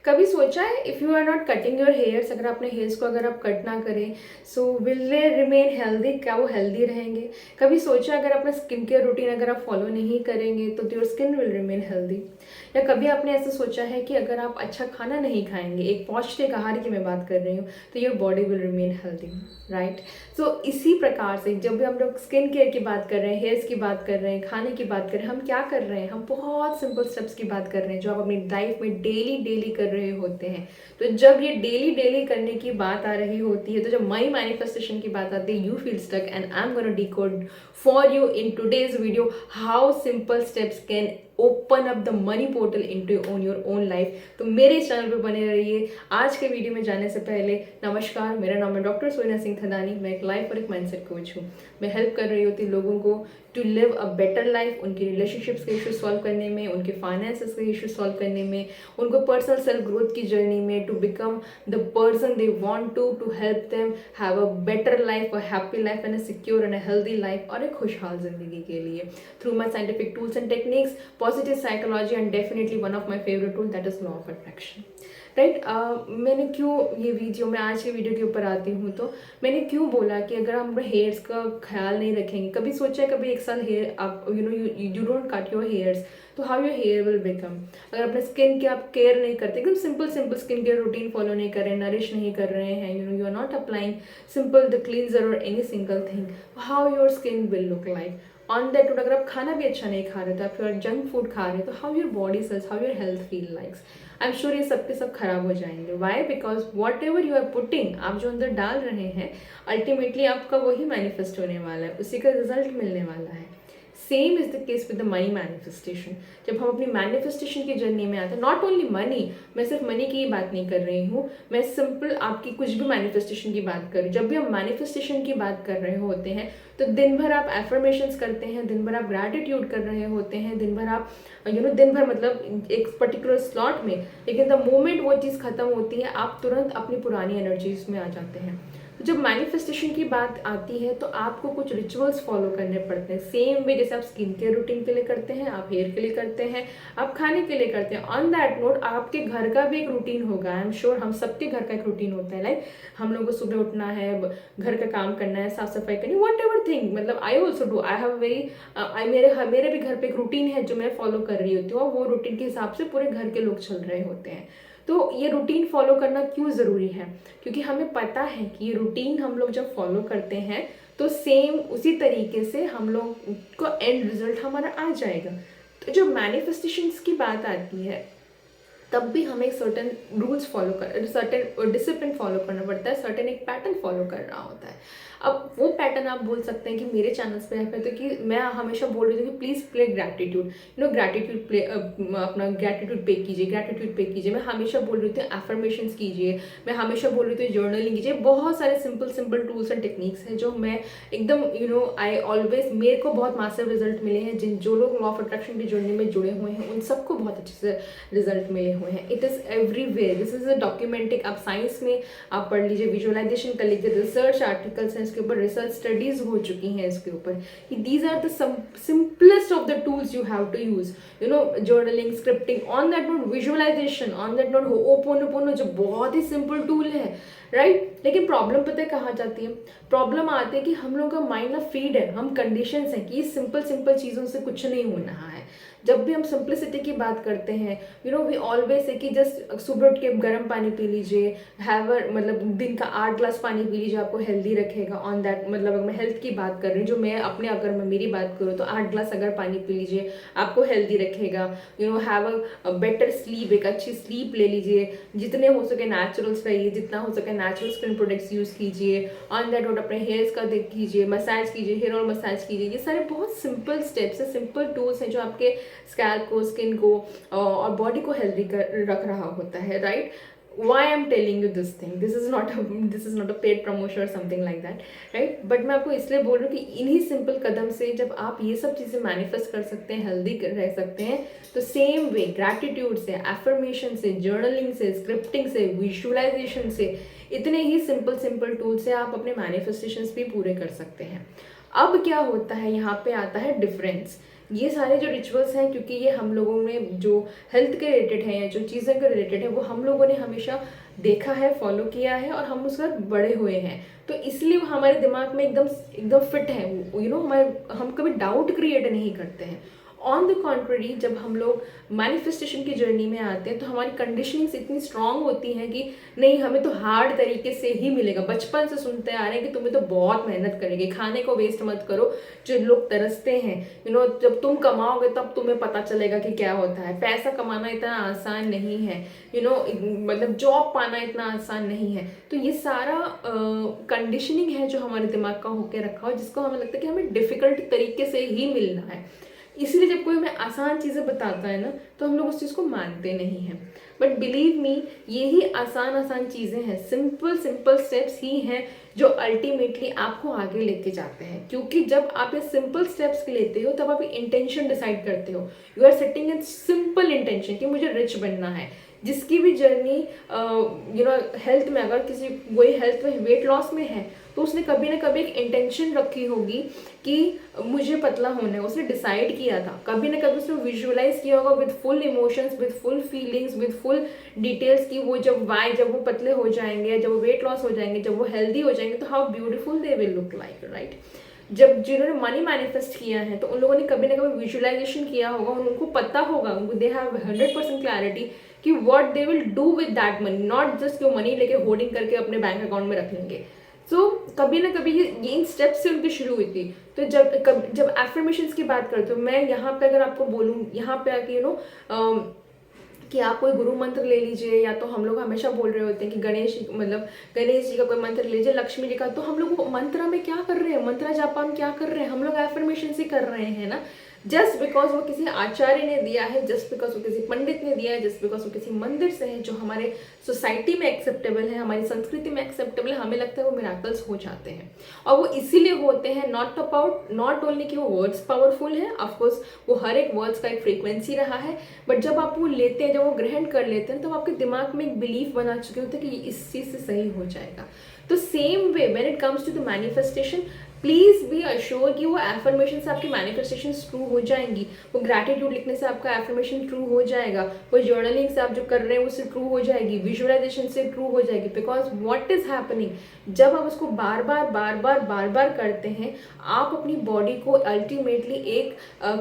कभी सोचा है if you are not cutting your hairs, अगर अपने हेयर्स को अगर आप कट ना करें, so will they remain healthy, क्या वो हेल्दी रहेंगे? कभी सोचा अगर अपना स्किन केयर रूटीन अगर आप फॉलो नहीं करेंगे तो your skin will remain healthy? या कभी आपने ऐसा सोचा है कि अगर आप अच्छा खाना नहीं खाएंगे, एक पौष्टिक आहार की मैं बात कर रही हूँ, तो your body will remain healthy, right? So इसी प्रकार से जब भी हम लोग स्किन केयर की बात कर रहे हैं, हेयर्स की बात कर रहे हैं, खाने की बात कर रहे हैं, हम क्या कर रहे हैं? हम बहुत सिंपल स्टेप्स की बात कर रहे हैं जो आप अपनी लाइफ में डेली डेली कर रहे होते हैं। तो जब ये डेली डेली करने की बात आ रही होती है, तो जब मनी मैनिफेस्टेशन की बात आती है, you feel stuck and I am gonna decode for you in today's video how simple steps can open up the money portal into own your own life. तो मेरे इस चैनल पे बने रहिए। आज के वीडियो में जाने से पहले नमस्कार, मेरा नाम है डॉक्टर सोनिया सिंह थदानी। मैं एक लाइफ और एक माइंडसेट कोच हूँ। मैं हेल्प कर रही होती लोगों को to live a better life, उनके रिलेशनशिप्स के इशू सॉल्व करने में, उनके फाइनेंसेस के इशू सॉल्व करने में, उनको पर्सनल सेल्फ ग्रोथ की जर्नी में, to become the person they want to help them have a better life, a happy life and a secure and a healthy life, और एक खुशहाल जिंदगी के लिए through my scientific tools and techniques, positive psychology and definitely one of my favourite tool that is law of attraction, right? मैंने क्यों ये video, मैं आज के वीडियो के ऊपर आती हूँ, तो मैंने क्यों बोला कि अगर हम अपने हेयर्स का ख्याल नहीं रखेंगे, कभी सोचा है कभी एक साल हेयर आप you don't cut your hairs, so how your hair will become? अगर अपने स्किन की आप केयर नहीं करते, एकदम simple simple skin care routine follow नहीं कर रहे, नरिश नहीं कर रहे हैं, you are not applying simple the cleanser और any single thing, how your skin will look like? On that note, अगर आप खाना भी अच्छा नहीं खा रहे तो आप जंक फूड खा रहे हैं, तो how your body cells, how your health feel likes? I am sure ये सब के सब खराब हो जाएंगे। Why? Because whatever you are putting, आप जो अंदर डाल रहे हैं, अल्टीमेटली आपका वही मैनिफेस्ट होने वाला है, उसी का रिजल्ट मिलने वाला है। Same is the case with the money manifestation. जब हम अपनी मैनिफेस्टेशन की जर्नी में आते हैं, नॉट ओनली मनी, मैं सिर्फ मनी की ही बात नहीं कर रही हूँ, मैं सिंपल आपकी कुछ भी मैनिफेस्टेशन की बात कर रही हूँ। जब भी हम मैनिफेस्टेशन की बात कर रहे होते हैं, तो दिन भर आप एफर्मेशंस करते हैं, दिन भर आप ग्रैटिट्यूड कर रहे होते हैं, दिन भर आप दिन भर मतलब एक पर्टिकुलर स्लॉट में, लेकिन द मोमेंट वो चीज़ खत्म होती है, आप तुरंत अपनी पुरानी एनर्जीज में आ जाते हैं। तो जब मैनिफेस्टेशन की बात आती है, तो आपको कुछ रिचुअल्स फॉलो करने पड़ते हैं, सेम वे जैसे आप स्किन केयर रूटीन के लिए करते हैं, आप हेयर के लिए करते हैं, आप खाने के लिए करते हैं। ऑन दैट नोट, आपके घर का भी एक रूटीन होगा। आई एम श्योर हम सबके घर का एक रूटीन होता है, लाइक हम लोग को सुबह उठना है, घर का काम करना है, साफ सफाई करनी, वट एवर थिंग, मतलब I also do, I have very मेरे भी घर पे एक रूटीन है जो मैं फॉलो कर रही होती हूँ, और वो रूटीन के हिसाब से पूरे घर के लोग चल रहे होते हैं। तो ये रूटीन फॉलो करना क्यों ज़रूरी है? क्योंकि हमें पता है कि ये रूटीन हम लोग जब फॉलो करते हैं, तो सेम उसी तरीके से हम लोग को एंड रिजल्ट हमारा आ जाएगा। तो जब मैनिफेस्टेशंस की बात आती है, तब भी हमें सर्टन रूल्स फॉलो कर, सर्टन डिसिप्लिन फॉलो करना पड़ता है, सर्टन एक पैटर्न फॉलो करना होता है। अब वो पैटर्न आप बोल सकते हैं कि मेरे चैनल्स पे है, तो कि मैं हमेशा बोल रही थी कि please play gratitude, gratitude play, अपना ग्रैटिट्यूड पे कीजिए, ग्रैटिट्यूड पे कीजिए। मैं हमेशा बोल रही थी एफर्मेशंस कीजिए, मैं हमेशा बोल रही थी जर्नलिंग कीजिए। बहुत सारे simple simple tools and techniques हैं जो मैं एकदम आई ऑलवेज, मेरे को बहुत मासिव रिजल्ट मिले हैं। जो लोग लॉ ऑफ अट्रैक्शन की जर्नी में जुड़े हुए हैं, उन सबको बहुत अच्छे से रिजल्ट मिले हुए हैं। It is everywhere, this is a documented. आप साइंस में आप पढ़ लीजिए, विजुअलाइजेशन कर लीजिए, रिसर्च आर्टिकल्स हैं इसके ऊपर, रिसर्च स्टडीज हो चुकी हैं इसके ऊपर, कि these are the simplest of the tools you have to use, journaling, scripting, on that note visualisation, on that note ho'oponopono, जो बहुत ही सिंपल टूल है, राइट? लेकिन प्रॉब्लम पता है कहाँ जाती है? प्रॉब्लम आती है कि हम लोग का माइंड ना फीड है, हम कंडीशंस हैं कि सिंपल सिंपल चीज़ों से कुछ नहीं हो रहा है। जब भी हम सिंप्लिसिटी की बात करते हैं, वी ऑलवेज से कि जस्ट सुबह उठ के गर्म पानी पी लीजिए, मतलब दिन का 8 ग्लास पानी पी लीजिए, आपको हेल्दी रखेगा। ऑन दैट मतलब अगर मैं हेल्थ की बात कर रही हूँ, जो मैं अपने, अगर मैं मेरी बात करूँ, तो 8 ग्लास अगर पानी पी लीजिए, आपको हेल्दी रखेगा। हैव अ बेटर स्लीप, एक अच्छी स्लीप ले लीजिए, जितने हो सके नेचुरल्स रहिए, जितना हो सके नेचुरल स्किन प्रोडक्ट्स यूज़ कीजिए। ऑन दैट नोट अपने हेयर्स का देख कीजिए, मसाज कीजिए, हेयर ऑयल मसाज कीजिए। ये सारे बहुत सिंपल स्टेप्स हैं, सिंपल टूल्स हैं जो आपके स्कैल्प को, स्किन को और बॉडी को हेल्दी रख रहा होता है, right? why I'm telling you this thing, this is not a paid promotion or something like that, right? But मैं आपको इसलिए बोल रही हूँ कि इन्हीं सिंपल कदम से जब आप ये सब चीज़ें मैनिफेस्ट कर सकते हैं, हेल्दी रह सकते हैं, तो सेम वे ग्रैटिट्यूड से, एफर्मेशन से, जर्नलिंग से, स्क्रिप्टिंग से, विजुअलाइजेशन से, इतने ही सिंपल सिंपल टूल से आप अपने मैनिफेस्टेशंस भी पूरे कर सकते हैं। अब क्या होता है, यहाँ पे आता है डिफरेंस ये सारे जो रिचुअल्स हैं, क्योंकि ये हम लोगों में जो हेल्थ के रिलेटेड है या जो चीज़ों के रिलेटेड है वो हम लोगों ने हमेशा देखा है, फॉलो किया है और हम उसके साथ बड़े हुए हैं, तो इसलिए वो हमारे दिमाग में एकदम एकदम फिट है, हमारे हम कभी डाउट क्रिएट नहीं करते हैं। ऑन द कॉन्ट्ररी, जब हम लोग मैनिफेस्टेशन की जर्नी में आते हैं तो हमारी कंडीशनिंग्स इतनी स्ट्रांग होती हैं कि नहीं, हमें तो हार्ड तरीके से ही मिलेगा। बचपन से सुनते आ रहे हैं कि तुम्हें तो बहुत मेहनत करेगी, खाने को वेस्ट मत करो, जो लोग तरसते हैं, जब तुम कमाओगे तब तुम्हें पता चलेगा कि क्या होता है, पैसा कमाना इतना आसान नहीं है, मतलब जॉब पाना इतना आसान नहीं है। तो ये सारा कंडीशनिंग है जो हमारे दिमाग का होके रखा हो, जिसको हमें लगता है कि हमें डिफिकल्ट तरीके से ही मिलना है। इसलिए जब कोई हमें आसान चीज़ें बताता है ना, तो हम लोग उस चीज़ को मानते नहीं हैं। बट बिलीव मी, यही आसान आसान चीज़ें हैं, सिंपल सिंपल स्टेप्स ही हैं जो अल्टीमेटली आपको आगे लेके जाते हैं। क्योंकि जब आप ये सिंपल स्टेप्स लेते हो तब आप इंटेंशन डिसाइड करते हो। You are setting a simple intention कि मुझे रिच बनना है। जिसकी भी जर्नी हेल्थ में, अगर किसी वही हेल्थ में वेट लॉस में है, तो उसने कभी ना कभी एक इंटेंशन रखी होगी कि मुझे पतला होना है, उसने डिसाइड किया था, कभी ना कभी उसने विजुअलाइज किया होगा with full emotions, with full feelings, with full details कि वो जब वो पतले हो जाएंगे, जब वो वेट लॉस हो जाएंगे, जब वो हेल्दी हो जाएंगे, तो how beautiful they will look like, right. जब जिन्होंने मनी मैनिफेस्ट किया है तो उन लोगों ने कभी ना कभी विजुअलाइजेशन किया होगा, उनको पता होगा, उनको दे हैव 100% क्लैरिटी कि what they will do with that money, not just कि वो मनी लेके होर्डिंग करके अपने बैंक अकाउंट में रख लेंगे। सो कभी ना कभी ये इन स्टेप्स से उनकी शुरू हुई थी। तो जब एफर्मेशंस की बात करते हो, मैं यहाँ पे अगर आपको बोलूँ, यहाँ पे आके कि आप कोई गुरु मंत्र ले लीजिए, या तो हम लोग हमेशा बोल रहे होते हैं कि गणेश जी का कोई मंत्र ले लीजिए, लक्ष्मी जी का, तो हम लोग मंत्र में क्या कर रहे हैं, मंत्र जाप हम क्या कर रहे हैं, हम लोग एफर्मेशन ही कर रहे हैं ना। जस्ट बिकॉज वो किसी आचार्य ने दिया है, जस्ट बिकॉज वो किसी पंडित ने दिया है, जस्ट बिकॉज वो किसी मंदिर से है, जो हमारे सोसाइटी में एक्सेप्टेबल है, हमारी संस्कृति में एक्सेप्टेबल है, हमें लगता है वो मिराकल्स हो जाते हैं। और वो इसीलिए होते हैं, नॉट ओनली कि वो वर्ड्स पावरफुल है, ऑफकोर्स वो हर एक वर्ड्स का एक फ्रीक्वेंसी रहा है, बट जब आप वो लेते हैं, जब वो ग्रहण कर लेते हैं, तो आपके दिमाग में एक बिलीफ बना चुके होते हैं कि इस चीज़ से सही हो जाएगा। तो same way when it comes to the manifestation, please be assure कि वो एफर्मेशन से आपकी मैनिफेस्टेशन ट्रू हो जाएंगी, वो ग्रैटिट्यूड लिखने से आपका एफर्मेशन ट्रू हो जाएगा, वो जर्नलिंग से आप जो कर रहे हैं उससे ट्रू हो जाएगी, विजुअलाइजेशन से ट्रू हो जाएगी। बिकॉज व्हाट इज हैपनिंग, जब आप उसको बार बार करते हैं, आप अपनी बॉडी को अल्टीमेटली एक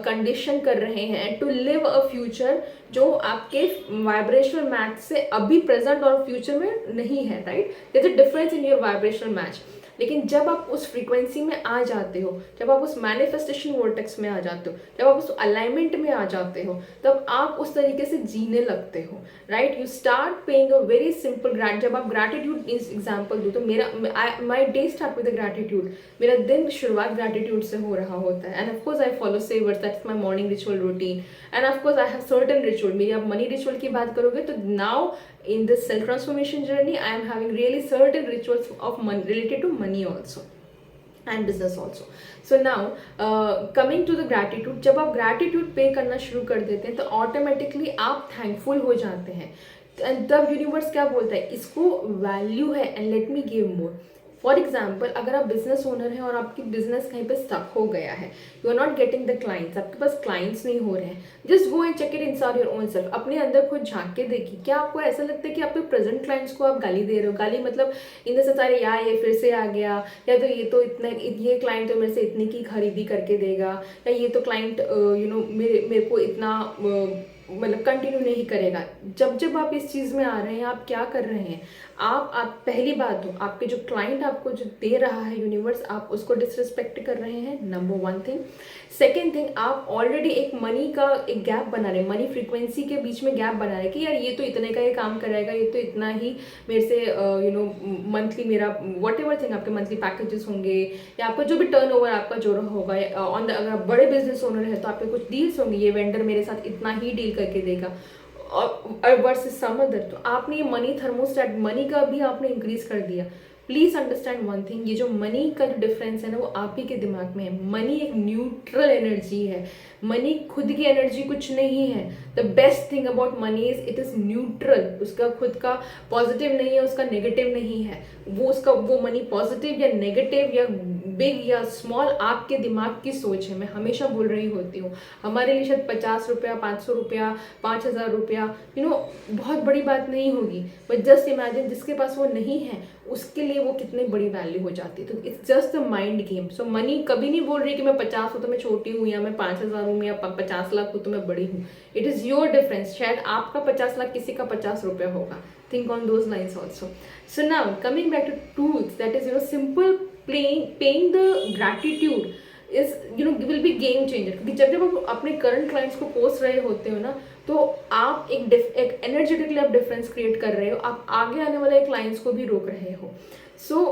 कंडीशन कर रहे हैं टू लिव अ फ्यूचर जो आपके वाइब्रेशनल मैच से अभी प्रेजेंट और फ्यूचर में नहीं है, right. There is a difference in your vibrational match. लेकिन जब आप उस फ्रीक्वेंसी में आ जाते हो, जब आप उस मैनिफेस्टेशन वोर्टेक्स में आ जाते हो, जब आप उस अलाइनमेंट में आ जाते हो, तब आप उस तरीके से जीने लगते हो, right. You start paying a very simple जब आप ग्रैटिट्यूड एग्जाम्पल दो, तो my day start with gratitude, मेरा दिन शुरुआत ग्रैटिट्यूड से हो रहा होता है। And of course I follow savers, that's my morning ritual routine. And of course I have certain ritual. मेरी आप मनी रिचुअल की बात करोगे तो now in this self transformation journey I am having really certain rituals of money related to money also and business also. So now coming to the gratitude, जब आप gratitude पे करना शुरू कर देते हैं तो ऑटोमेटिकली आप थैंकफुल हो जाते हैं। तब यूनिवर्स क्या बोलता है, इसको वैल्यू है and let me give more. For example, अगर आप बिजनेस ओनर हैं और आपकी बिजनेस कहीं पे स्टक हो गया है, you are not getting the clients, आपके पास क्लाइंट्स नहीं हो रहे हैं, just go and check it inside your own self. अपने अंदर खुद झांक के देखिए, क्या आपको ऐसा लगता है कि आपके प्रेजेंट क्लाइंट्स को आप गाली दे रहे हो? गाली मतलब इन द सेंस, अरे यार ये फिर से आ गया, या तो ये क्लाइंट तो मेरे से इतनी की खरीदी करके देगा, या ये तो क्लाइंट मेरे को इतना मतलब कंटिन्यू नहीं करेगा। जब आप इस चीज़ में आ रहे हैं, आप क्या कर रहे हैं, आप पहली बात तो आपके जो क्लाइंट आपको जो दे रहा है यूनिवर्स, आप उसको डिसरिस्पेक्ट कर रहे हैं, number one thing. Second thing, आप ऑलरेडी एक मनी का एक गैप बना रहे हैं, मनी फ्रीक्वेंसी के बीच में गैप बना रहे हैं कि यार ये तो इतने का ये काम करेगा, ये तो इतना ही मेरे से मंथली मेरा वट एवर थिंग, आपके मंथली पैकेजेस होंगे, या आपका जो भी टर्न ओवर आपका जो होगा ऑन द, अगर आप बड़े बिजनेस ओनर है तो आपके कुछ डील्स होंगे, ये वेंडर मेरे साथ इतना ही डील करके देगा और वर्सेस सम अदर। तो आपने ये मनी थर्मोस्टेट, मनी का भी आपने इंक्रीज कर दिया। प्लीज अंडरस्टैंड वन थिंग, ये जो मनी का जो डिफरेंस है ना, वो आप ही के दिमाग में है। मनी एक न्यूट्रल एनर्जी है, मनी खुद की एनर्जी कुछ नहीं है। The best thing about money is it is neutral, उसका खुद का पॉजिटिव नहीं है, उसका नेगेटिव नहीं है। वो मनी पॉजिटिव या नेगेटिव या बिग या स्मॉल आपके दिमाग की सोच है। मैं हमेशा बोल रही होती हूँ, हमारे लिए शायद 50 रुपया, 500 रुपया, 5,000 रुपया बहुत बड़ी बात नहीं होगी, बट जस्ट इमेजिन जिसके पास वो नहीं है उसके लिए वो कितनी बड़ी वैल्यू हो जाती है। तो it's just a mind game. So money कभी नहीं बोल रही कि मैं 50 हूँ तो मैं छोटी हूँ, या मैं 5,000 हूँ, या 50 लाख हूँ तो मैं बड़ी हूँ। It is your difference. शायद आपका 50 लाख किसी का 50 रुपया होगा। Think on those lines also. So now coming back to tools, that is simple paying the gratitude is will be game changer। क्योंकि जब जब आप अपने करंट क्लाइंट्स को पोस्ट रहे होते हो ना, तो आप एक एनर्जेटिकली आप डिफरेंस क्रिएट कर रहे हो, आप आगे आने वाले क्लाइंट्स को भी रोक रहे हो। So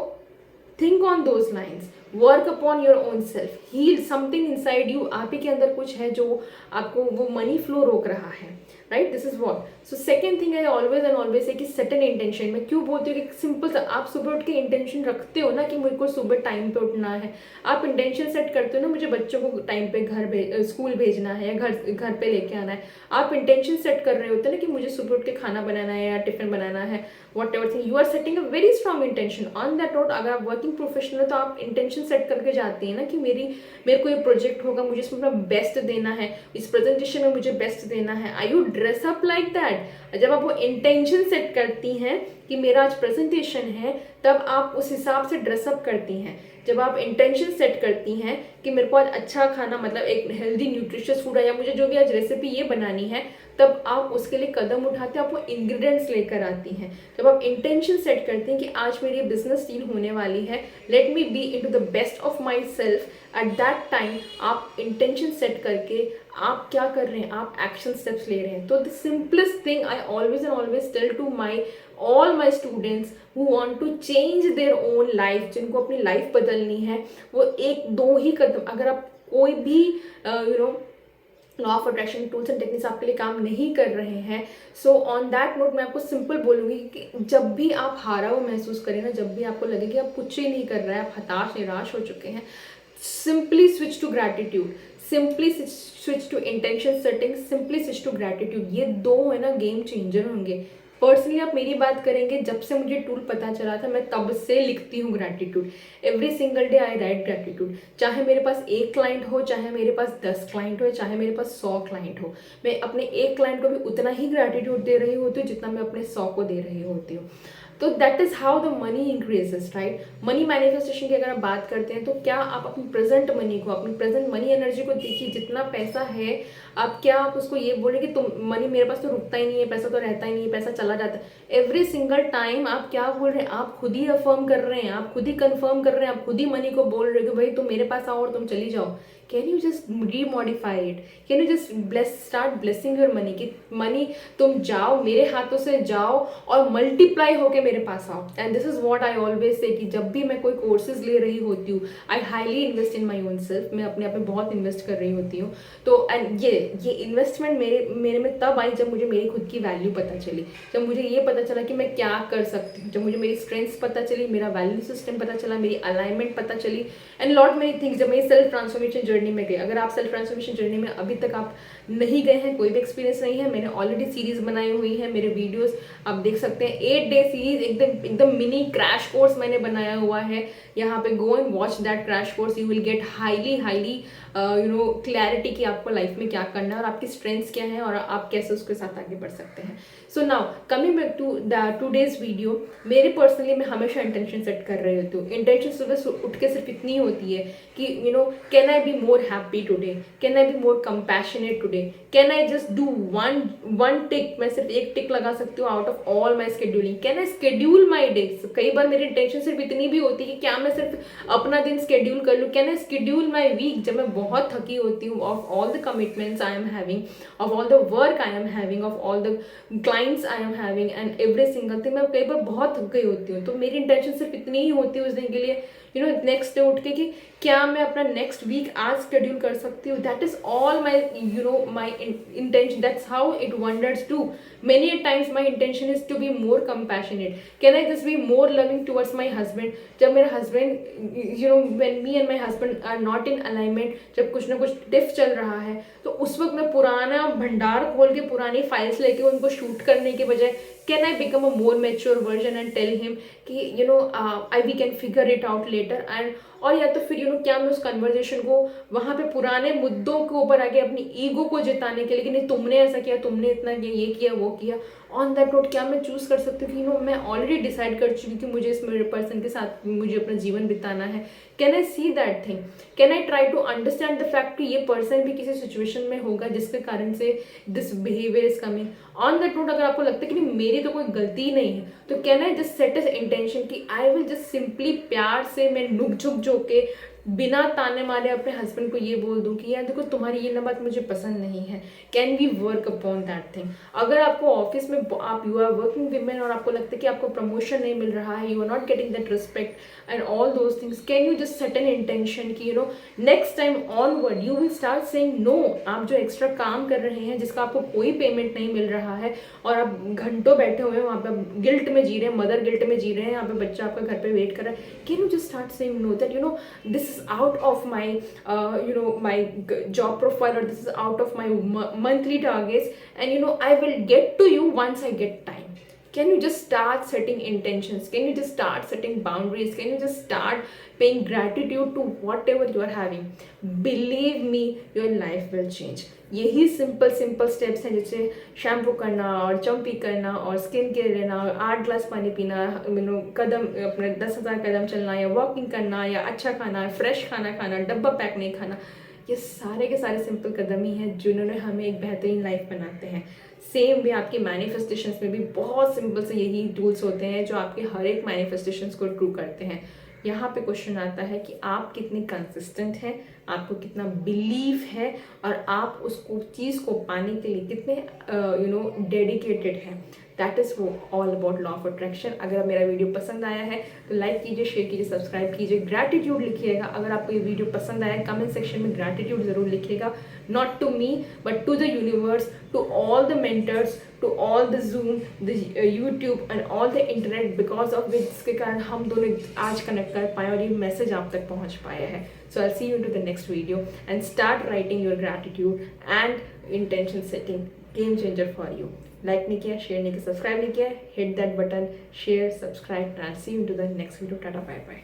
think on those lines, work upon your own self, heal something inside you. आप ही के अंदर कुछ है जो आपको वो मनी फ्लो रोक रहा है, right? This is what. So second thing I always and always है कि सेट एन इंटेंशन। मैं क्यों बोलती हूँ कि सिंपल सा, आप सुबह उठ के इंटेंशन रखते हो ना कि मुझे को सुबह टाइम पे उठना है, आप इंटेंशन सेट करते हो ना मुझे बच्चों को टाइम पे स्कूल भेजना है या घर पे लेके आना है, आप इंटेंशन सेट कर रहे होते हैं ना कि मुझे सुबह उठ के खाना बनाना है या टिफिन बनाना है, whatever thing, you are setting a very strong intention. On that note, अगर आप वर्किंग प्रोफेशनल है तो आप इंटेंशन सेट करके जाती है ना कि मेरे को ये प्रोजेक्ट होगा, मुझे इसमें अपना बेस्ट देना है, इस प्रेजेंटेशन में मुझे बेस्ट देना है। I you dress up like that? जब आप वो इंटेंशन सेट करती हैं कि मेरा आज प्रेजेंटेशन है, तब आप उस हिसाब से ड्रेसअप करती हैं। जब आप इंटेंशन सेट करती हैं कि मेरे को आज अच्छा खाना, मतलब एक हेल्दी न्यूट्रिशियस फूड है, या मुझे जो भी आज रेसिपी ये बनानी है, तब आप उसके लिए कदम उठाते हैं, आप वो इंग्रेडिएंट्स लेकर आती हैं। जब आप इंटेंशन सेट करती हैं कि आज मेरी बिजनेस डील होने वाली है, let me be into the best of my self, at that time आप इंटेंशन सेट करके आप क्या कर रहे हैं, आप एक्शन स्टेप्स ले रहे हैं। तो the simplest thing I always and always tell to my all my students who want to change their own life, जिनको अपनी लाइफ बदलनी है, वो एक दो ही कदम, अगर आप कोई भी law of attraction tools and techniques आपके लिए काम नहीं कर रहे हैं, सो ऑन दैट नोट मैं आपको सिंपल बोलूँगी कि जब भी आप हारा हुआ महसूस करें ना, जब भी आपको लगे कि आप कुछ ही नहीं कर रहे हैं, आप हताश निराश हो चुके हैं, simply switch to gratitude, simply switch to intention setting, simply switch to gratitude. ये दो है ना गेम चेंजर होंगे। पर्सनली आप मेरी बात करेंगे, जब से मुझे टूल पता चला था मैं तब से लिखती हूँ gratitude. Every single day I right gratitude. चाहे मेरे पास एक क्लाइंट हो, चाहे मेरे पास 10 क्लाइंट हो, चाहे मेरे पास 100 क्लाइंट हो, मैं अपने एक क्लाइंट को भी उतना ही ग्रैटिट्यूड दे रही होती हूँ जितना मैं अपने 100 को दे रही होती हूँ। तो that is how the money increases, right? Money manifestation की अगर आप बात करते हैं, तो क्या आप अपनी प्रेजेंट मनी को, अपनी प्रेजेंट मनी एनर्जी को देखिए, जितना पैसा है, आप क्या आप उसको ये बोले कि तुम मनी मेरे पास तो रुकता ही नहीं है, पैसा तो रहता ही नहीं है, पैसा चला जाता है। एवरी सिंगल टाइम आप क्या बोल रहे हैं, आप खुद ही अफर्म कर रहे हैं, आप खुद ही कंफर्म कर रहे हैं, आप खुद ही मनी को बोल रहे हो कि भाई तुम मेरे पास आओ और तुम चली जाओ। Can you just remodify it? Can you just start blessing your money कि मनी तुम जाओ, मेरे हाथों से जाओ और मल्टीप्लाई होके मेरे पास आओ। And this is what I always say कि जब भी मैं कोई कोर्सेज ले रही होती हूँ, I highly invest in my own self, मैं अपने आप में बहुत इन्वेस्ट कर रही होती हूँ। तो एंड ये इन्वेस्टमेंट मेरे में तब आई जब मुझे मेरी खुद की वैल्यू पता चली, जब मुझे ये पता चला कि मैं क्या कर सकती हूँ, जब मुझे मेरी स्ट्रेंथ्स पता चली, मेरा वैल्यू सिस्टम पता चला, मेरी अलाइनमेंट पता चली, एंड लॉट मेनी थिंग्स। जब मेरी सेल्फ ट्रांसफॉर्मेशन जर्नी में गई, अगर आप सेल्फ ट्रांसफॉर्मेशन जर्नी में अभी तक आप नहीं गए हैं, कोई भी एक्सपीरियंस नहीं है, मैंने ऑलरेडी सीरीज बनाई हुई है, मेरे वीडियोस आप देख सकते हैं। 8 डे सीरीज, एकदम मिनी क्रैश कोर्स मैंने बनाया हुआ है, यहाँ पे go and watch that crash course, you will get highly clarity कि आपको लाइफ में क्या करना है और आपकी स्ट्रेंथ्स क्या है और आप कैसे उसके साथ आगे बढ़ सकते हैं। So now coming back to the today's video, मेरे पर्सनली मैं हमेशा इंटेंशन सेट कर रही होती हूँ। इंटेंशन सुबह उठ के सिर्फ इतनी होती है कि can I be more happy today, can I be more compassionate today, can I just do one tick, मैं सिर्फ एक टिक लगा सकती हूँ out of all my scheduling, can I schedule my day. कई बार मेरी इंटेंशन सिर्फ इतनी भी होती है कि क्या मैं सिर्फ अपना दिन स्केड्यूल कर लूँ, can I schedule my week, जब मैं बहुत थकी होती हूँ of all the commitments I am having, of all the work I am having, of all the clients I am having and every single thing, मैं कई बार बहुत थक गई होती हूँ। तो मेरी इंटेंशन सिर्फ इतनी ही होती है उस दिन के लिए, नेक्स्ट डे उठ के कि क्या मैं अपना नेक्स्ट वीक आज शेड्यूल कर सकती हूँ। That is all my my intention, that's how it wonders too. Many a times my intention is to be more compassionate. Can I just be more loving towards my husband? जब मेरा husband when me and my husband are not in alignment, जब कुछ ना कुछ डिफ चल रहा है, तो उस वक्त मैं पुराना भंडार खोल के पुरानी फाइल्स लेके उनको शूट करने के बजाय can I become a more mature version and tell him कि we can figure it out later, and और या तो फिर क्या मैं उस कन्वर्जेशन को वहाँ पे पुराने मुद्दों के ऊपर आके अपनी ईगो को जिताने के लिए कि नहीं तुमने ऐसा किया, तुमने इतना किया, ये किया, वो किया, ऑन दैट नोट क्या मैं चूज कर सकती हूँ कि मैं ऑलरेडी डिसाइड कर चुकी कि मुझे इस पर्सन के साथ मुझे अपना जीवन बिताना है। Can I see that thing? Can I try to understand the fact कि ये पर्सन भी किसी सिचुएशन में होगा जिसके कारण से this behaviour is coming? On that note अगर आपको लगता है कि नहीं मेरी तो कोई गलती नहीं है, तो can I just set S intention कि आई विल जस्ट सिंपली प्यार से मैं नुक झुक जो के बिना ताने मारे अपने हस्बैंड को ये बोल दूं कि यार देखो तुम्हारी ये ना बात मुझे पसंद नहीं है, can we work upon that thing? अगर आपको ऑफिस में आप यू आर वर्किंग विमेन और आपको लगता है कि आपको प्रमोशन नहीं मिल रहा है, you are not getting that respect and all those things, can you just set an intention कि next time onward you will start saying no. आप जो एक्स्ट्रा काम कर रहे हैं जिसका आपको कोई पेमेंट नहीं मिल रहा है और आप घंटों बैठे हुए हैं वहाँ पे गिल्ट में जी रहे हैं, मदर गिल्ट में जी रहे हैं, यहाँ पे बच्चा आपका घर पे वेट कर रहा है, can you just start saying know that this is out of my my job profile, or this is out of my monthly targets, and I will get to you once I get time. Can you just start setting intentions? Can you just start setting boundaries? Can you just start paying gratitude to whatever you are having? Believe me, your life will change. यही simple steps हैं, जैसे shampoo करना और चम्पी करना और skin care लेना और 8 glass पानी पीना, कदम अपने 10,000 कदम चलना या वॉकिंग करना या अच्छा खाना, फ्रेश खाना खाना, डब्बा पैक नहीं खाना, ये सारे के सारे सिंपल कदम ही हैं जिन्होंने हमें एक बेहतरीन लाइफ बनाते हैं। सेम वे आपके मैनिफेस्टेशंस में भी बहुत सिंपल से यही टूल्स होते हैं जो आपके हर एक मैनिफेस्टेशंस को ट्रू करते हैं। यहाँ पे क्वेश्चन आता है कि आप कितने कंसिस्टेंट हैं, आपको कितना बिलीव है और आप उसको चीज़ को पाने के लिए कितने डेडिकेटेड हैं। दैट इज़ वो all about law of attraction. अगर मेरा वीडियो पसंद आया है तो लाइक कीजिए, शेयर कीजिए, सब्सक्राइब कीजिए, ग्रैटिट्यूड लिखिएगा। अगर आपको ये वीडियो पसंद आया कमेंट सेक्शन में ग्रैटिट्यूड ज़रूर लिखिएगा, not to me but to the universe, to all the mentors, to all the Zoom, the YouTube and all the internet, because of which जिसके कारण हम दोनों आज कनेक्ट कर पाए और ये मैसेज आप तक पहुँच पाया है। So I'll see you into the next video and start writing your gratitude and intention setting. Game changer for you. Like नहीं किया, share नहीं किया, subscribe नहीं किया, hit that button, share, subscribe, and I'll see you into the next video. Tata, bye bye.